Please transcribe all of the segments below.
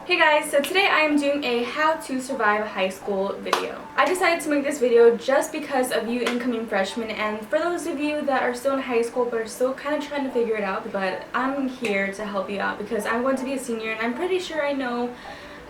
Hey guys, so today I am doing a how to survive high school video. I decided to make this video just because of you incoming freshmen and for those of you that are still in high school but are still kind of trying to figure it out, but I'm here to help you out because I'm going to be a senior and I'm pretty sure I know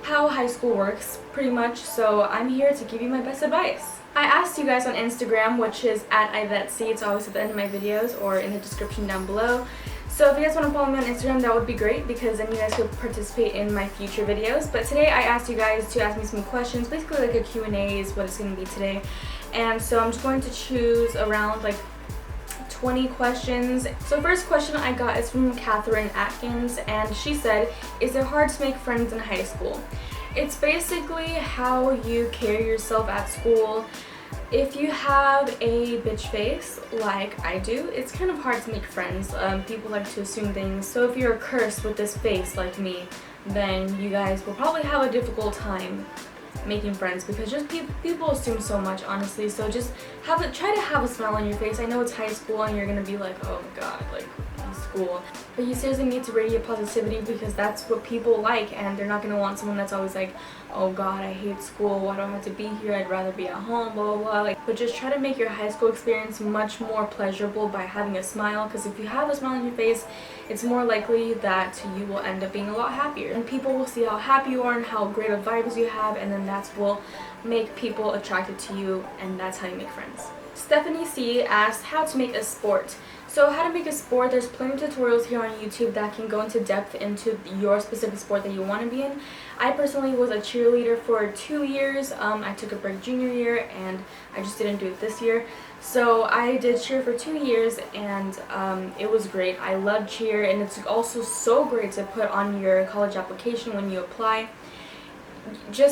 how high school works pretty much, so I'm here to give you my best advice. I asked you guys on Instagram, which is at @IvetC, it's always at the end of my videos or in the description down below. So if you guys want to follow me on Instagram, that would be great because then you guys could participate in my future videos. But today I asked you guys to ask me some questions, basically like a Q&A is what it's going to be today. And so I'm just going to choose around like 20 questions. So first question I got is from Catherine Atkins, and she said, is it hard to make friends in high school? It's basically how you carry yourself at school. If you have a bitch face like I do, it's kind of hard to make friends. People like to assume things. So if you're cursed with this face like me, then you guys will probably have a difficult time making friends because just people assume so much, honestly. So just try to have a smile on your face. I know it's high school and you're gonna be like, oh my god, like school, but you seriously need to radiate positivity because that's what people like, and they're not going to want someone that's always like, oh god, I hate school, why do I have to be here, I'd rather be at home, blah blah blah. Like, but just try to make your high school experience much more pleasurable by having a smile, because if you have a smile on your face, it's more likely that you will end up being a lot happier, and people will see how happy you are and how great of vibes you have, and then that will make people attracted to you, and that's how you make friends. Stephanie C asked how to make a sport. So how to make a sport, there's plenty of tutorials here on YouTube that can go into depth into your specific sport that you want to be in. I personally was a cheerleader for 2 years. I took a break junior year and I just didn't do it this year. So I did cheer for 2 years and it was great. I love cheer, and it's also so great to put on your college application when you apply.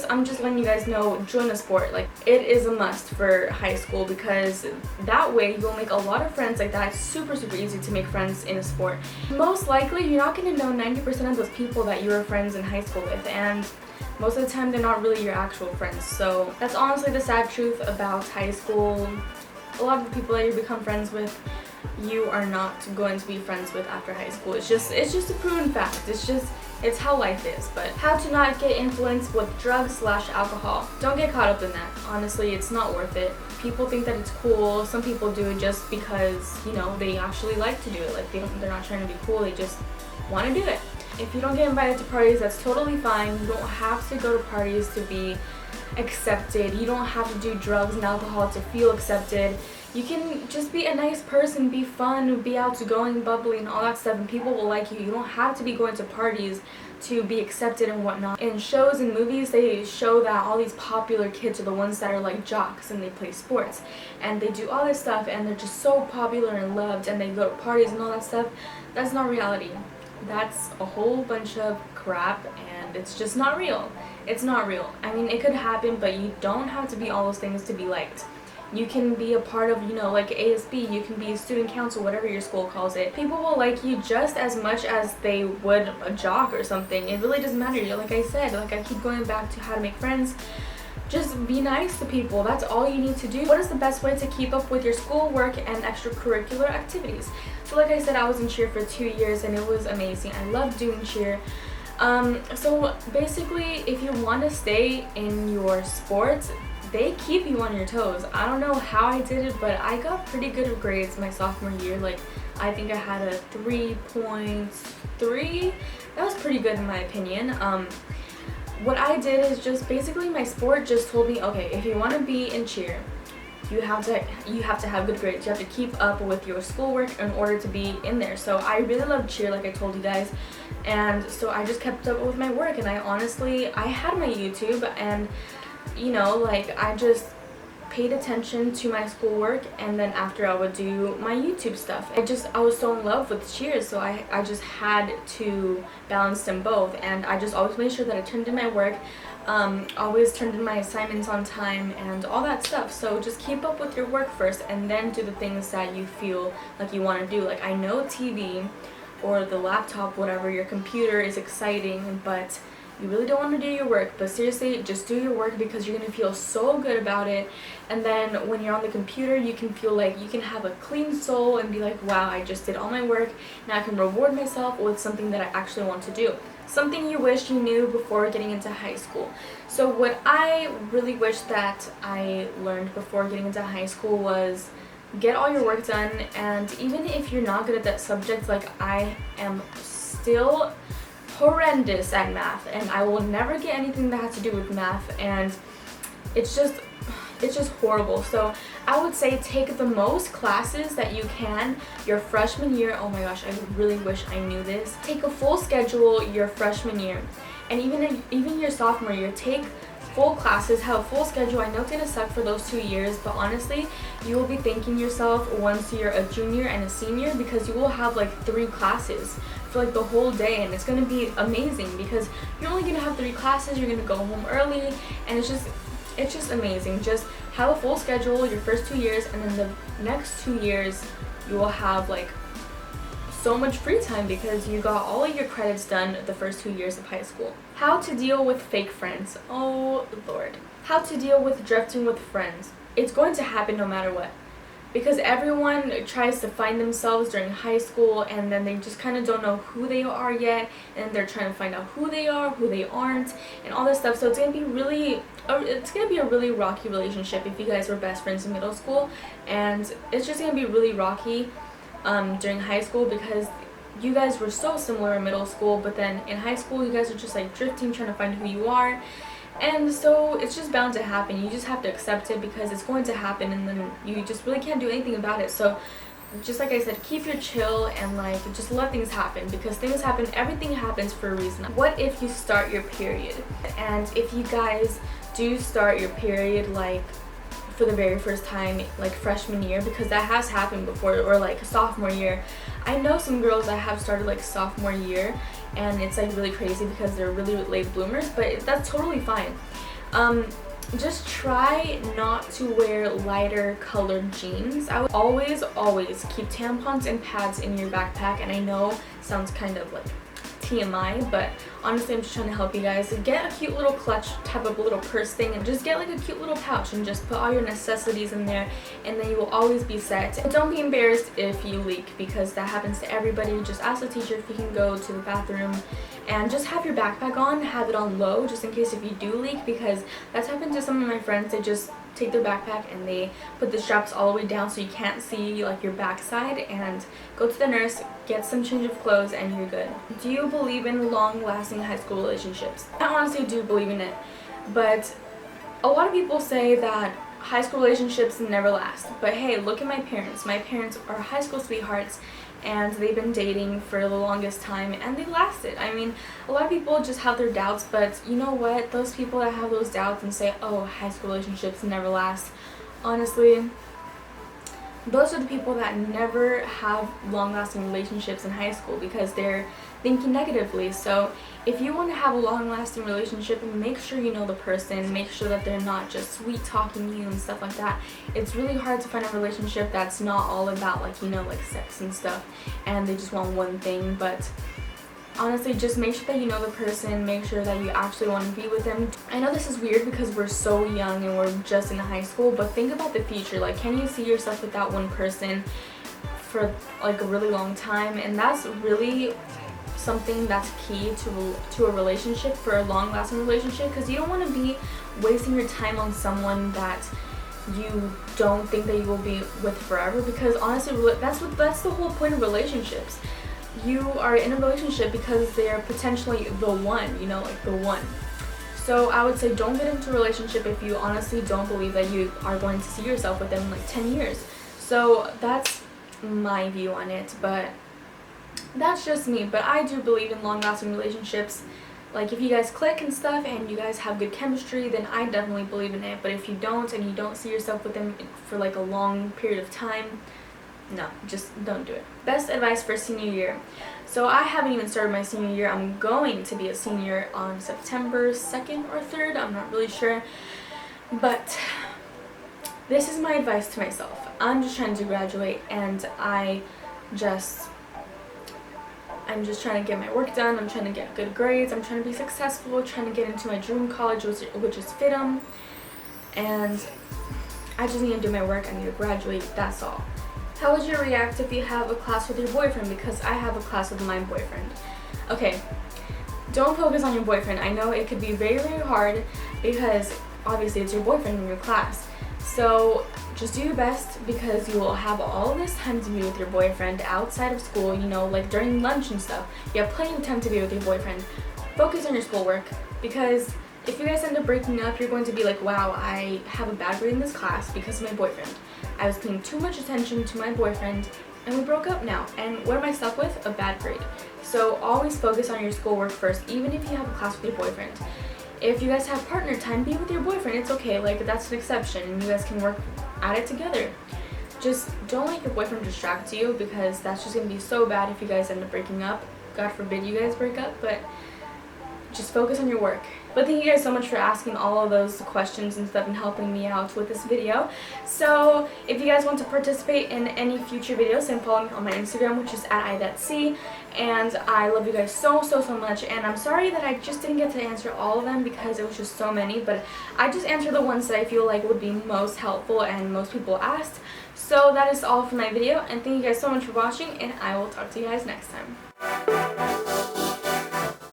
I'm just letting you guys know, join a sport. Like, it is a must for high school because that way you'll make a lot of friends. Like, that's super easy to make friends in a sport. Most likely you're not going to know 90% of those people that you were friends in high school with, and most of the time they're not really your actual friends. So that's honestly the sad truth about high school. A lot of the people that you become friends with, you are not going to be friends with after high school. It's just a proven fact. It's how life is. But how to not get influenced with drugs/alcohol. Don't get caught up in that. Honestly, it's not worth it. People think that it's cool. Some people do it just because, you know, they actually like to do it. Like, they're not trying to be cool, they just want to do it. If you don't get invited to parties, that's totally fine. You don't have to go to parties to be accepted. You don't have to do drugs and alcohol to feel accepted. You can just be a nice person, be fun, be outgoing, bubbly, and all that stuff, and people will like you. You don't have to be going to parties to be accepted and whatnot. In shows and movies, they show that all these popular kids are the ones that are like jocks and they play sports and they do all this stuff and they're just so popular and loved and they go to parties and all that stuff. That's not reality. That's a whole bunch of crap, and it's just not real. It's not real. I mean, it could happen, but you don't have to be all those things to be liked. You can be a part of, you know, like ASB, you can be a student council, whatever your school calls it. People will like you just as much as they would a jock or something. It really doesn't matter. Like I said, like I keep going back to how to make friends. Just be nice to people. That's all you need to do. What is the best way to keep up with your schoolwork and extracurricular activities? So like I said, I was in cheer for 2 years and it was amazing. I loved doing cheer. So basically, if you want to stay in your sports, they keep you on your toes. I don't know how I did it, but I got pretty good grades my sophomore year. Like, I think I had a 3.3. That was pretty good in my opinion. What I did is just basically my sport just told me, okay, if you want to be in cheer, you have to have good grades. You have to keep up with your schoolwork in order to be in there. So I really loved cheer, like I told you guys, and so I just kept up with my work, and I had my YouTube, and you know, like I just paid attention to my schoolwork, and then after I would do my YouTube stuff. I was so in love with cheer, so I just had to balance them both, and I just always made sure that I turned in my work, always turned in my assignments on time and all that stuff. So just keep up with your work first and then do the things that you feel like you want to do. Like, I know TV or the laptop, whatever, your computer is exciting, but you really don't want to do your work. But seriously, just do your work because you're going to feel so good about it, and then when you're on the computer you can feel like you can have a clean soul and be like, wow, I just did all my work, now I can reward myself with something that I actually want to do. something you wish you knew before getting into high school. So what I really wish that I learned before getting into high school was get all your work done, and even if you're not good at that subject, like I am still horrendous at math and I will never get anything that has to do with math, and it's just horrible. So I would say take the most classes that you can your freshman year. Oh my gosh, I really wish I knew this. Take a full schedule your freshman year, and even your sophomore year. Take full classes, have a full schedule. I know it's gonna suck for those 2 years, but honestly, you will be thanking yourself once you're a junior and a senior, because you will have like 3 classes for like the whole day, and it's gonna be amazing because you're only gonna have 3 classes. You're gonna go home early, and it's just amazing. Just have a full schedule your first 2 years, and then the next 2 years you will have like so much free time because you got all of your credits done the first 2 years of high school. How to deal with fake friends. Oh Lord. How to deal with drifting with friends. It's going to happen no matter what, because everyone tries to find themselves during high school, and then they just kind of don't know who they are yet, and they're trying to find out who they are, who they aren't, and all this stuff. So it's gonna be a really rocky relationship if you guys were best friends in middle school, and it's just gonna be really rocky during high school because you guys were so similar in middle school, but then in high school you guys are just like drifting, trying to find who you are. And so it's just bound to happen. You just have to accept it because it's going to happen, and then you just really can't do anything about it. So just like I said, keep your chill and like just let things happen, because things happen, everything happens for a reason. What if you start your period? And if you guys do start your period like for the very first time, like freshman year, because that has happened before, or like sophomore year. I know some girls that have started like sophomore year, and it's like really crazy because they're really late bloomers, but that's totally fine. Just try not to wear lighter colored jeans. I would always keep tampons and pads in your backpack, and I know sounds kind of like TMI, but honestly I'm just trying to help you guys. Get a cute little clutch type of little purse thing, and just get like a cute little pouch and just put all your necessities in there, and then you will always be set. Don't be embarrassed if you leak, because that happens to everybody. Just ask the teacher if you can go to the bathroom, and just have your backpack on, have it on low just in case if you do leak, because that's happened to some of my friends. They just take their backpack and they put the straps all the way down so you can't see like your backside, and go to the nurse, get some change of clothes, and you're good. Do you believe in long-lasting high school relationships? I honestly do believe in it, but a lot of people say that high school relationships never last. But hey, look at my parents. My parents are high school sweethearts, and they've been dating for the longest time, and they lasted. I mean, a lot of people just have their doubts, but you know what? Those people that have those doubts and say, oh, high school relationships never last, honestly, those are the people that never have long-lasting relationships in high school, because they're thinking negatively. So if you want to have a long-lasting relationship, make sure you know the person, make sure that they're not just sweet talking you and stuff like that. It's really hard to find a relationship that's not all about like, you know, like sex and stuff, and they just want one thing. But honestly, just make sure that you know the person, make sure that you actually want to be with them. I know this is weird because we're so young and we're just in high school, but think about the future. Like, can you see yourself with that one person for like a really long time? And that's really something that's key to a relationship, for a long-lasting relationship, because you don't want to be wasting your time on someone that you don't think that you will be with forever, because honestly that's the whole point of relationships. You are in a relationship because they're potentially the one, you know, like the one. So I would say don't get into a relationship if you honestly don't believe that you are going to see yourself with them in like 10 years. So that's my view on it, but that's just me. But I do believe in long-lasting relationships. Like, if you guys click and stuff and you guys have good chemistry, then I definitely believe in it. But if you don't, and you don't see yourself with them for like a long period of time, no, just don't do it. Best advice for senior year. So I haven't even started my senior year. I'm going to be a senior on September 2nd or 3rd. I'm not really sure. But this is my advice to myself. I'm just trying to graduate, and I'm just trying to get my work done. I'm trying to get good grades. I'm trying to be successful, trying to get into my dream college, which is FITM. And I just need to do my work. I need to graduate. That's all. How would you react if you have a class with your boyfriend? Because I have a class with my boyfriend. Okay, don't focus on your boyfriend. I know it could be very, very hard because obviously it's your boyfriend in your class. So just do your best because you will have all this time to be with your boyfriend outside of school, you know, like during lunch and stuff. You have plenty of time to be with your boyfriend. Focus on your schoolwork because if you guys end up breaking up, you're going to be like, wow, I have a bad grade in this class because of my boyfriend. I was paying too much attention to my boyfriend and we broke up now. And what am I stuck with? A bad grade. So always focus on your schoolwork first, even if you have a class with your boyfriend. If you guys have partner time, be with your boyfriend. It's okay, like that's an exception and you guys can work at it together. Just don't let your boyfriend distract you because that's just going to be so bad if you guys end up breaking up. God forbid you guys break up, but just focus on your work. But thank you guys so much for asking all of those questions and stuff and helping me out with this video. So if you guys want to participate in any future videos, then follow me on my Instagram, which is @I.C. And I love you guys so much. And I'm sorry that I just didn't get to answer all of them because it was just so many. But I just answered the ones that I feel like would be most helpful and most people asked. So that is all for my video. And thank you guys so much for watching. And I will talk to you guys next time.